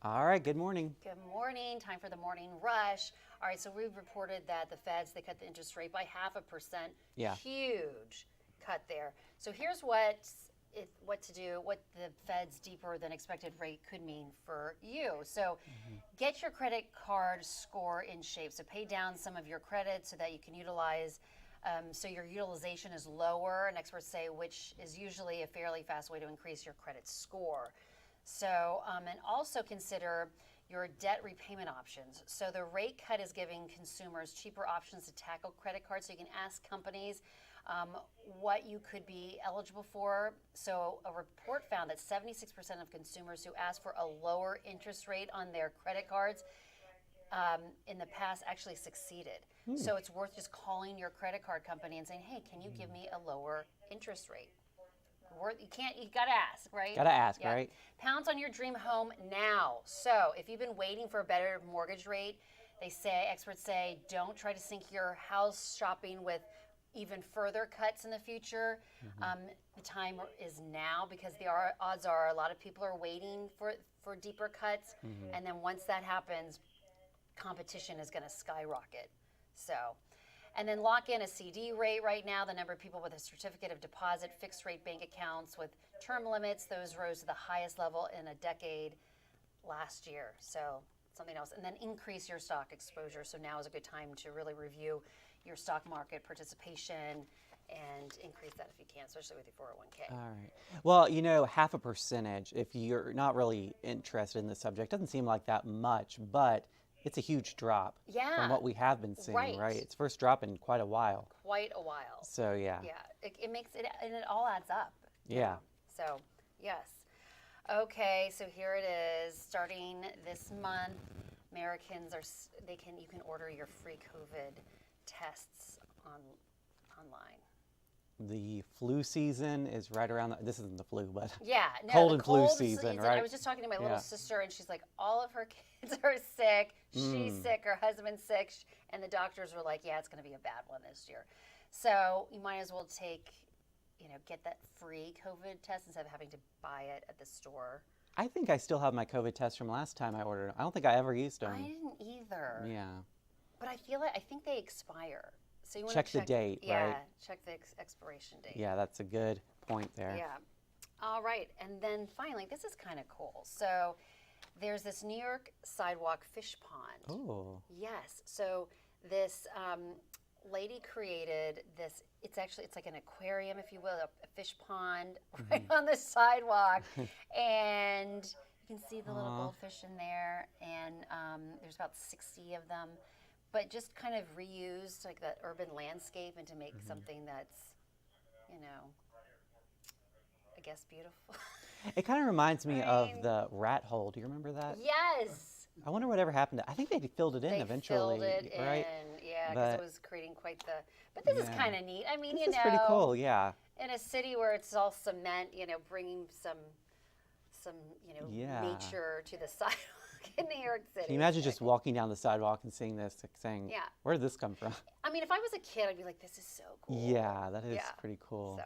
All right, good morning. Good morning. Time for the morning rush. All right, so we've reported that the Feds, they cut the interest rate by 0.5%. Yeah. Huge cut there. So here's what to do, what the Fed's deeper than expected rate could mean for you. So get your credit card score in shape. So pay down some of your credit so that you can utilize, so your utilization is lower, and experts say, which is usually a fairly fast way to increase your credit score. So, and also consider your debt repayment options. So the rate cut is giving consumers cheaper options to tackle credit cards. So you can ask companies what you could be eligible for. So a report found that 76% of consumers who asked for a lower interest rate on their credit cards in the past actually succeeded. So it's worth just calling your credit card company and saying, hey, can you give me a lower interest rate? You gotta ask, right? Gotta ask, right? Pounce on your dream home now. So if you've been waiting for a better mortgage rate, experts say, don't try to sink your house shopping with even further cuts in the future. The time is now, because the odds are a lot of people are waiting for deeper cuts. And then once that happens, competition is gonna skyrocket. So. And then lock in a CD rate right now. The number of people with a certificate of deposit, fixed rate bank accounts with term limits, those rose to the highest level in a decade last year. So something else. And then increase your stock exposure. So now is a good time to really review your stock market participation and increase that if you can, especially with your 401k. All right. Well, you know, 0.5%, if you're not really interested in the subject, doesn't seem like that much, but it's a huge drop from what we have been seeing, right? It's first drop in quite a while. So, yeah. Yeah, it makes it, and it all adds up. Yeah. So, yes. Okay, so here it is. Starting this month, Americans you can order your free COVID tests online. The flu season is right around, this isn't the flu, but no, cold and flu season, right? I was just talking to my little sister, and she's like, all of her kids are sick. She's sick, her husband's sick, and the doctors were like, yeah, it's going to be a bad one this year. So you might as well get that free COVID test instead of having to buy it at the store. I think I still have my COVID test from last time I ordered. I don't think I ever used them. I didn't either. Yeah. But I think they expire. So you want check the date, right? Yeah, check the expiration date. Yeah, that's a good point there. Yeah. All right, and then finally, this is kind of cool. So there's this New York sidewalk fish pond. Oh. Yes. So this lady created this. It's like an aquarium, if you will, a fish pond right on the sidewalk, and you can see the little goldfish in there, and there's about 60 of them. But just kind of reused like that urban landscape into make something that's, I guess beautiful. It kind of reminds me of the rat hole. Do you remember that? Yes. I wonder whatever happened to. I think they filled it in eventually. They filled it right? in, yeah, because it was creating quite the. But this is kind of neat. I mean, this is pretty cool, yeah. In a city where it's all cement, bringing some nature to the sidewalk in New York City. Can you imagine just walking down the sidewalk and seeing this, saying, where did this come from? I mean, if I was a kid, I'd be like, this is so cool. Yeah, that is pretty cool. So,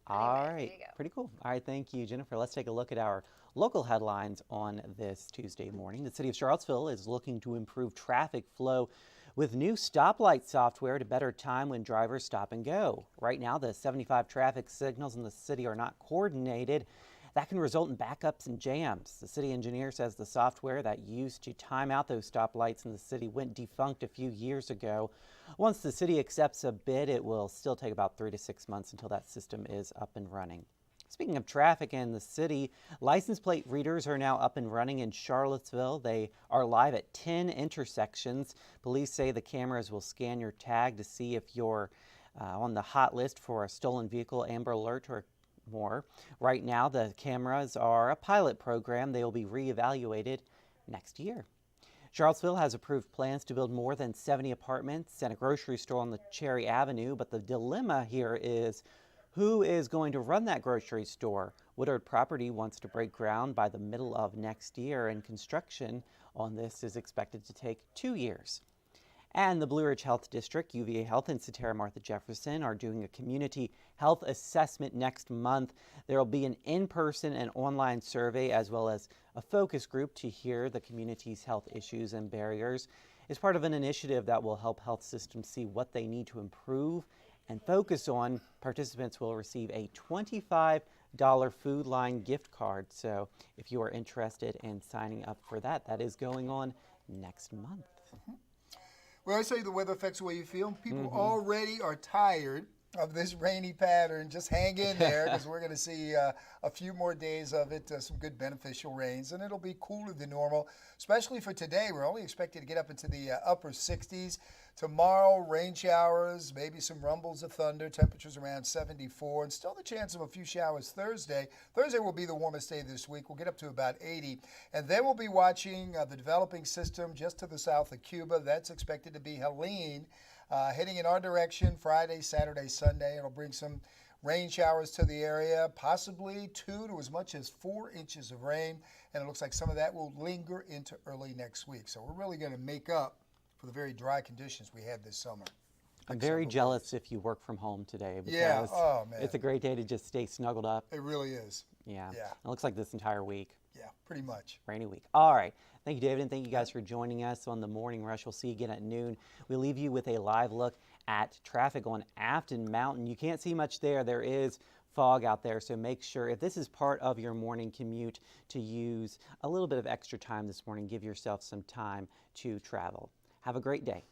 all anyway, right, there you go. Pretty cool. All right, thank you, Jennifer. Let's take a look at our local headlines on this Tuesday morning. The city of Charlottesville is looking to improve traffic flow with new stoplight software to better time when drivers stop and go. Right now, the 75 traffic signals in the city are not coordinated. That can result in backups and jams. The city engineer says the software that used to time out those stoplights in the city went defunct a few years ago. Once the city accepts a bid, it will still take about 3 to 6 months until that system is up and running. Speaking of traffic in the city, license plate readers are now up and running in Charlottesville. They are live at 10 intersections. Police say the cameras will scan your tag to see if you're on the hot list for a stolen vehicle, Amber Alert, or more. Right now, the cameras are a pilot program. They will be reevaluated next year. Charlottesville has approved plans to build more than 70 apartments and a grocery store on the Cherry Avenue, but the dilemma here is who is going to run that grocery store? Woodard Property wants to break ground by the middle of next year, and construction on this is expected to take 2 years. And the Blue Ridge Health District, UVA Health, and Satara Martha Jefferson are doing a community health assessment next month. There will be an in-person and online survey as well as a focus group to hear the community's health issues and barriers. It's part of an initiative that will help health systems see what they need to improve and focus on. Participants will receive a $25 Food Line gift card. So if you are interested in signing up for that, that is going on next month. Well, I say the weather affects the way you feel. People already are tired of this rainy pattern. Just hang in there because we're going to see a few more days of it, some good beneficial rains, and it'll be cooler than normal, especially for today. We're only expected to get up into the upper 60s. Tomorrow, rain showers, maybe some rumbles of thunder, temperatures around 74, and still the chance of a few showers Thursday. Thursday will be the warmest day this week. We'll get up to about 80, and then we'll be watching the developing system just to the south of Cuba. That's expected to be Helene, heading in our direction Friday, Saturday, Sunday. It'll bring some rain showers to the area, possibly 2 to as much as 4 inches of rain, and it looks like some of that will linger into early next week. So we're really going to make up for the very dry conditions we had this summer. I'm very jealous if you work from home today because Yeah, oh man, it's a great day to just stay snuggled up. it really is. Yeah. Yeah. It looks like this entire week. Yeah, pretty much. Rainy week. All right. Thank you, David, and thank you guys for joining us on the Morning Rush. We'll see you again at noon. We'll leave you with a live look at traffic on Afton Mountain. You can't see much there. There is fog out there, so make sure, if this is part of your morning commute, to use a little bit of extra time this morning. Give yourself some time to travel. Have a great day.